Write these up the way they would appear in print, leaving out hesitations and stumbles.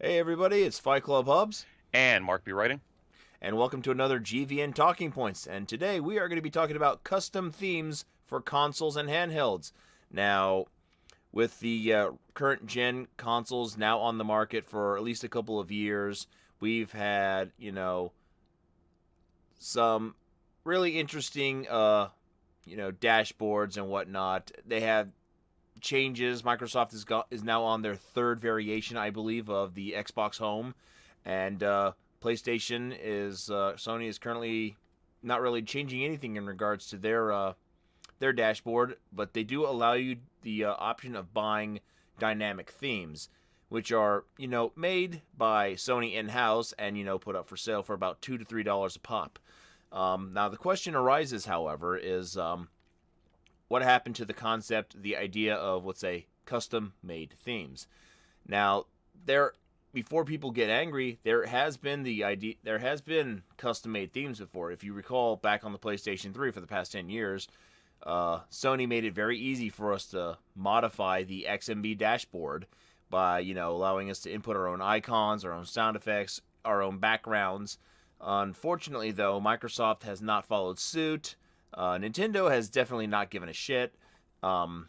Hey everybody, it's Fight Club Hubs, And MarkBWriting. and welcome to another GVN Talking Points. And today we are going to be talking about custom themes for consoles and handhelds. Now, with the current gen consoles now on the market for at least a couple of years, we've had, some really interesting, dashboards and whatnot. They have changes. Microsoft is now on their third variation, I believe, of the Xbox Home, and PlayStation is Sony is currently not really changing anything in regards to their dashboard, but they do allow you the option of buying dynamic themes, which are made by Sony in house and put up for sale for about $2 to $3 a pop. Now the question arises, however, is what happened to the concept, the idea of, let's say, custom-made themes. Now, before people get angry, there has been custom-made themes before. If you recall, back on the PlayStation 3 for the past 10 years, Sony made it very easy for us to modify the XMB dashboard by allowing us to input our own icons, our own sound effects, our own backgrounds. Unfortunately, though, Microsoft has not followed suit. Nintendo has definitely not given a shit, and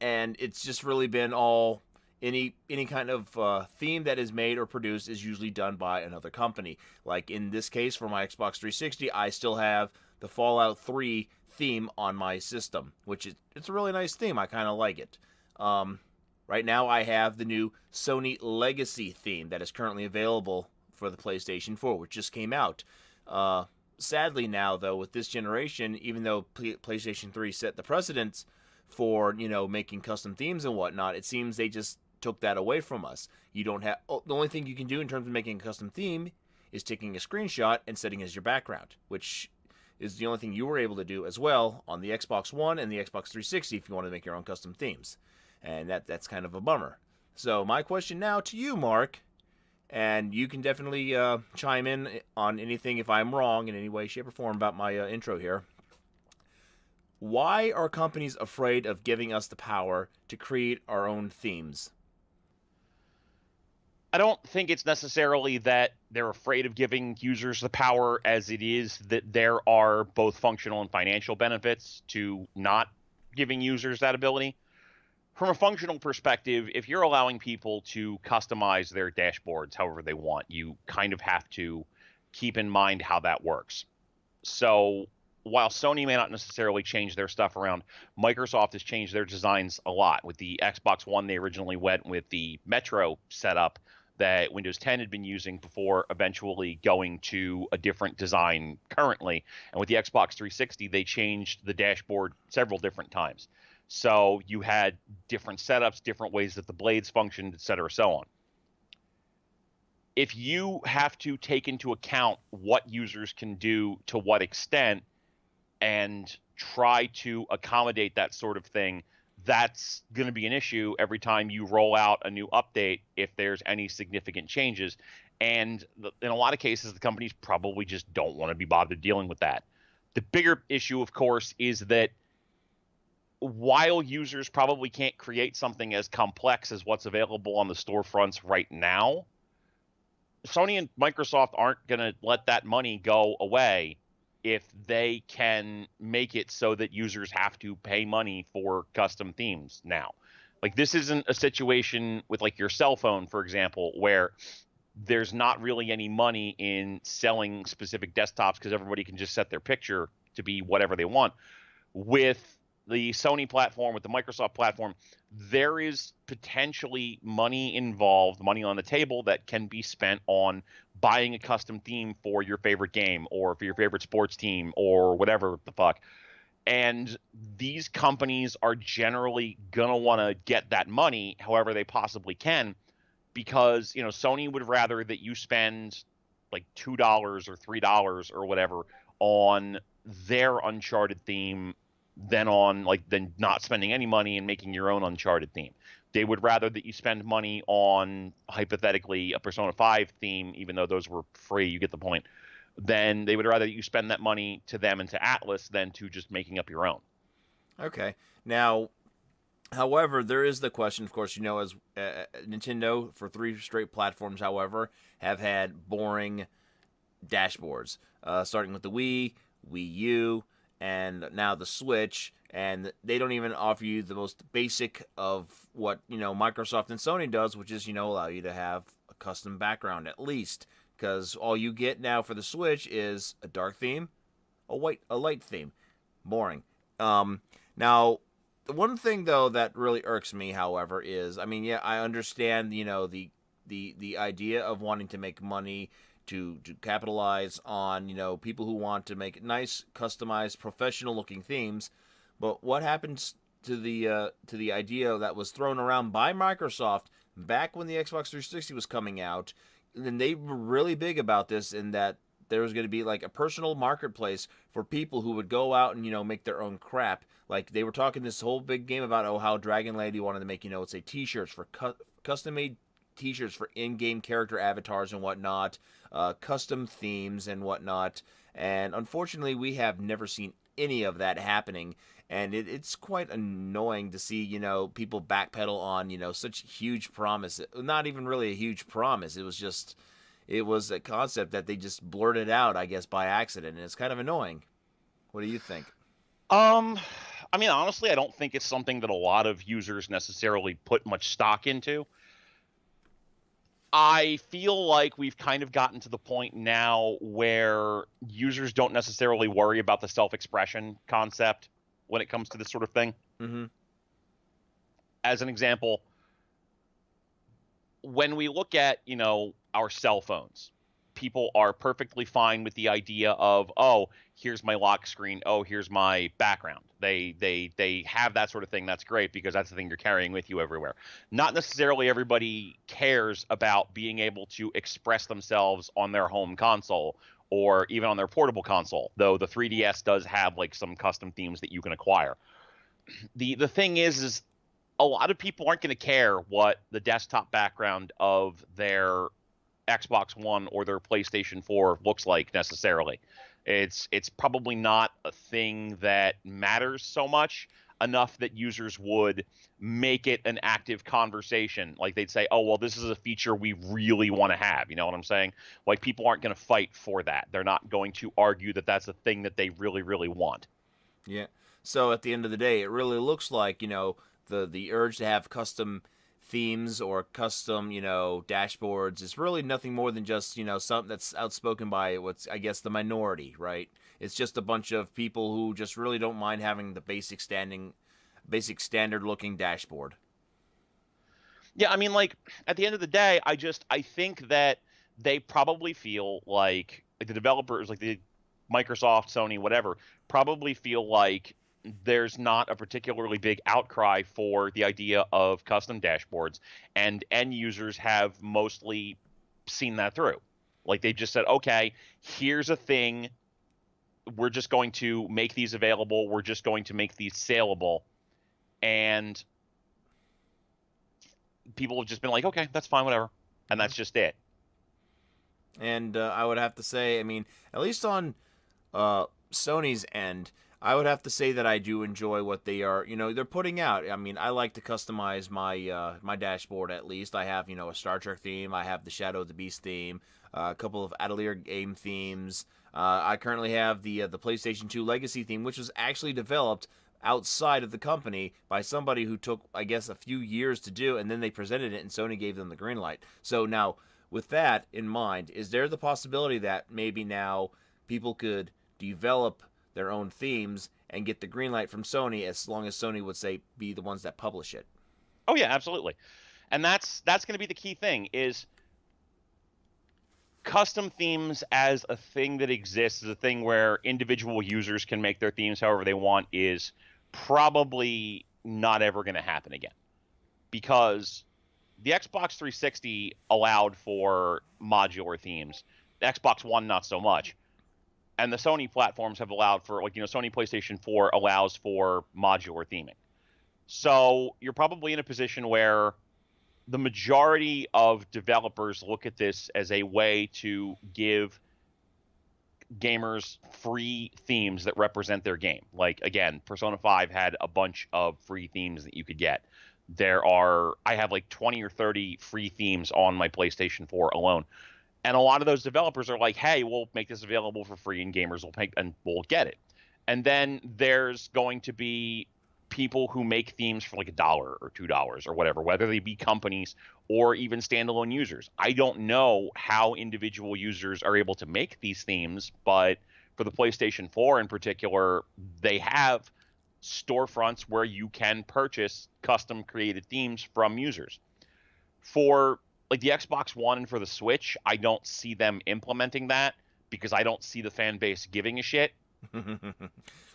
it's just really been all any kind of theme that is made or produced is usually done by another company. Like in this case, for my Xbox 360, I still have the Fallout 3 theme on my system, which it's a really nice theme. I kind of like it. Right now, I have the new Sony Legacy theme that is currently available for the PlayStation 4, which just came out. Sadly now, though, with this generation, even though PlayStation 3 set the precedence for making custom themes and whatnot, it seems they just took that away from us. You don't have the only thing you can do in terms of making a custom theme is taking a screenshot and setting it as your background, which is the only thing you were able to do as well on the Xbox One and the Xbox 360 if you want to make your own custom themes, and that's kind of a bummer. So my question now to you, Mark, and you can definitely chime in on anything if I'm wrong in any way, shape, or form about my intro here. Why are companies afraid of giving us the power to create our own themes? I don't think it's necessarily that they're afraid of giving users the power, as it is that there are both functional and financial benefits to not giving users that ability. From a functional perspective, if you're allowing people to customize their dashboards however they want, you kind of have to keep in mind how that works. So while Sony may not necessarily change their stuff around, Microsoft has changed their designs a lot. With the Xbox One, they originally went with the Metro setup that Windows 10 had been using before eventually going to a different design currently. And with the Xbox 360, they changed the dashboard several different times. So you had different setups, different ways that the blades functioned, et cetera, so on. If you have to take into account what users can do to what extent and try to accommodate that sort of thing, that's going to be an issue every time you roll out a new update if there's any significant changes. And in a lot of cases, the companies probably just don't want to be bothered dealing with that. The bigger issue, of course, is that while users probably can't create something as complex as what's available on the storefronts right now, Sony and Microsoft aren't going to let that money go away if they can make it so that users have to pay money for custom themes now. Like, this isn't a situation with like your cell phone, for example, where there's not really any money in selling specific desktops because everybody can just set their picture to be whatever they want. With the Sony platform, with the Microsoft platform, there is potentially money involved, money on the table that can be spent on buying a custom theme for your favorite game or for your favorite sports team or whatever the fuck. And these companies are generally going to want to get that money however they possibly can, because, Sony would rather that you spend like $2 or $3 or whatever on their Uncharted theme than not spending any money and making your own Uncharted theme. They would rather that you spend money on, hypothetically, a Persona 5 theme, even though those were free, you get the point. Then they would rather you spend that money to them and to Atlas than to just making up your own. Okay. Now, However, there is the question, of course, as Nintendo for three straight platforms, however, have had boring dashboards, starting with the Wii U, and now the Switch, and they don't even offer you the most basic of what Microsoft and Sony does, which is allow you to have a custom background at least, because all you get now for the Switch is a dark theme, a light theme, boring. Now the one thing though that really irks me, however, is yeah, I understand the idea of wanting to make money to capitalize on people who want to make nice, customized, professional looking themes. But what happens to the idea that was thrown around by Microsoft back when the Xbox 360 was coming out? And they were really big about this, in that there was going to be like a personal marketplace for people who would go out and make their own crap. Like they were talking this whole big game about how Dragon Lady wanted to make let's say T-shirts for custom made T-shirts for in-game character avatars and whatnot, custom themes and whatnot. And unfortunately, we have never seen any of that happening. And it's quite annoying to see, people backpedal on, such huge promise. Not even really a huge promise. It was a concept that they just blurted out, I guess, by accident. And it's kind of annoying. What do you think? Um, I mean, honestly, I don't think it's something that a lot of users necessarily put much stock into. I feel like we've kind of gotten to the point now where users don't necessarily worry about the self-expression concept when it comes to this sort of thing. Mm-hmm. As an example, when we look at, our cell phones, people are perfectly fine with the idea of, oh, here's my lock screen, oh, here's my background. They have that sort of thing. That's great because that's the thing you're carrying with you everywhere. Not necessarily everybody cares about being able to express themselves on their home console or even on their portable console, though the 3DS does have like some custom themes that you can acquire. The thing is a lot of people aren't going to care what the desktop background of their Xbox One or their PlayStation 4 looks like necessarily. It's probably not a thing that matters so much enough that users would make it an active conversation. Like they'd say, "Oh, well, this is a feature we really want to have." You know what I'm saying? Like people aren't going to fight for that. They're not going to argue that that's a thing that they really, really want. Yeah. So at the end of the day, it really looks like the urge to have custom themes or custom dashboards is really nothing more than just something that's outspoken by what's, I guess, the minority, right? It's just a bunch of people who just really don't mind having the basic standard looking dashboard. Yeah, I mean, like at the end of the day, I think that they probably feel like the developers, like the Microsoft, Sony, whatever, probably feel like there's not a particularly big outcry for the idea of custom dashboards, and end users have mostly seen that through. Like they just said, okay, here's a thing. We're just going to make these available. We're just going to make these saleable. And people have just been like, okay, that's fine, whatever. And that's just it. And I would have to say, at least on Sony's end, I would have to say that I do enjoy what they are, they're putting out. I like to customize my dashboard at least. I have, a Star Trek theme. I have the Shadow of the Beast theme, a couple of Atelier game themes. I currently have the PlayStation 2 Legacy theme, which was actually developed outside of the company by somebody who took, I guess, a few years to do, and then they presented it, and Sony gave them the green light. So now, with that in mind, is there the possibility that maybe now people could develop their own themes and get the green light from Sony, as long as Sony would say be the ones that publish it? Oh yeah, absolutely. And that's going to be the key thing is custom themes as a thing that exists, as a thing where individual users can make their themes however they want, is probably not ever going to happen again. Because the Xbox 360 allowed for modular themes. The Xbox One, not so much. And the Sony platforms have allowed for, like, Sony PlayStation 4 allows for modular theming. So you're probably in a position where the majority of developers look at this as a way to give gamers free themes that represent their game. Like, again, Persona 5 had a bunch of free themes that you could get. I have like 20 or 30 free themes on my PlayStation 4 alone. And a lot of those developers are like, hey, we'll make this available for free and gamers will pay and we'll get it. And then there's going to be people who make themes for like $1 or $2 or whatever, whether they be companies or even standalone users. I don't know how individual users are able to make these themes, but for the PlayStation 4 in particular, they have storefronts where you can purchase custom created themes from users. For like the Xbox One and for the Switch, I don't see them implementing that because I don't see the fan base giving a shit.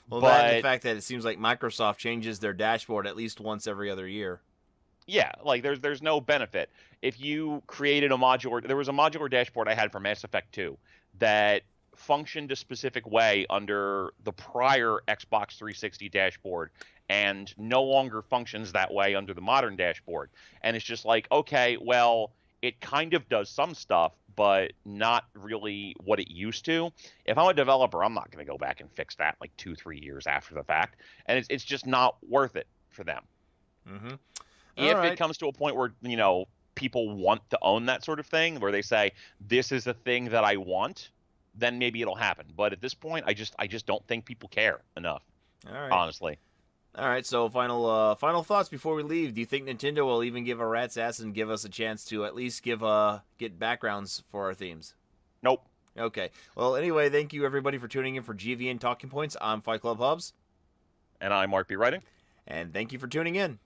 Well, that and the fact that it seems like Microsoft changes their dashboard at least once every other year. Yeah, like there's no benefit. If you created there was a modular dashboard I had for Mass Effect 2 that functioned a specific way under the prior Xbox 360 dashboard and no longer functions that way under the modern dashboard. And it's just like, okay, well, it kind of does some stuff, but not really what it used to. If I'm a developer, I'm not going to go back and fix that like 2-3 years after the fact. And it's just not worth it for them. Mm-hmm. If it comes to a point where, people want to own that sort of thing, where they say, this is the thing that I want, then maybe it'll happen. But at this point, I just don't think people care enough, honestly. All right, so final thoughts before we leave. Do you think Nintendo will even give a rat's ass and give us a chance to at least get backgrounds for our themes? Nope. Okay. Well, anyway, thank you everybody for tuning in for GVN Talking Points. I'm Fight Club Hubs. And I'm MarkBWriting. And thank you for tuning in.